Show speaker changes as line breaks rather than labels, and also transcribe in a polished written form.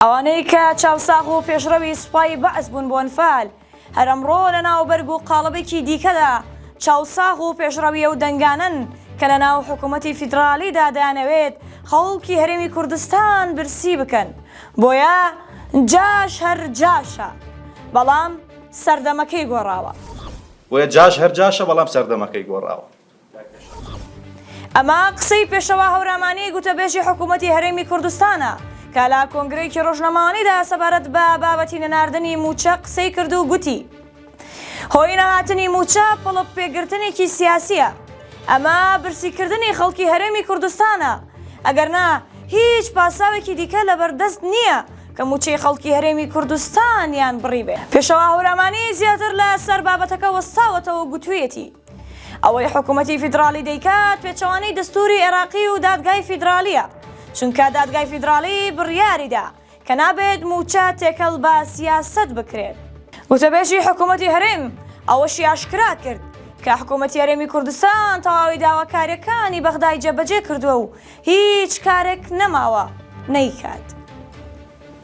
ئەوانەی کە چاوساغ و پێشڕەوی سوپای بەعس بوون بۆ ئەنفال هەر ئەمڕۆ لە ناوبەرگ و قاڵبێکی دیکەدا چاوساغ و پێشڕەویە و دەنگانن کە لە ناو حکوومەتی فیدراڵیدا دەیانەوێت خەڵکی هەرێمی کوردستان برسی بکەن. بۆیە جاش هەر جاشە بەڵام سەردەمەکەی گۆڕاوە.
وە جاش هەر جاشە بەڵام سەردەمەکەی گۆڕاوە.
ئەمە قسەی پێشەوا هەورامانی گوتەبێژی حکوومەتی هەرێمی کوردستانە کە لە کۆنگرەیەکی ڕۆژنەمەوانیدا سەبارەت بە بابەتی نەناردنی موچە قسەی کرد و گوتی هۆی نەهاتنی موچە پڵە پێگرتنێکی سیاسیە. ئەمە برسیکردنی خەڵکی هەرێمی کوردستانە ئەگەرنا هیچ پاساوێکی دیکە لەبەردەست نییە کە موچەی خەڵکی هەرێمی کوردستانیان بڕی بێ. پێشەوا هەورامانی زیاتر لە سەر بابەتەکە وەستاوەتەوە گوتوویەتی ئەوەی حکوومەتی فیدراڵی دەیکات پێچەوانەی دەستوری عێراقی و دادگای فیدراڵیە، چونکە دادگای فیدراڵی بڕیاریدا کە نابێت موچە تێکەڵ بە سیاست بکرێت. وتەبێژی حکوومەتی هەرێم ئەوەشی ئاشکرا کرد کە حکوومەتی هەرێمی کوردستان تەواوی داواکاریەکانی بەغدای جێبەجێ کردووە و هیچ کارێک نەماوە نەیکات.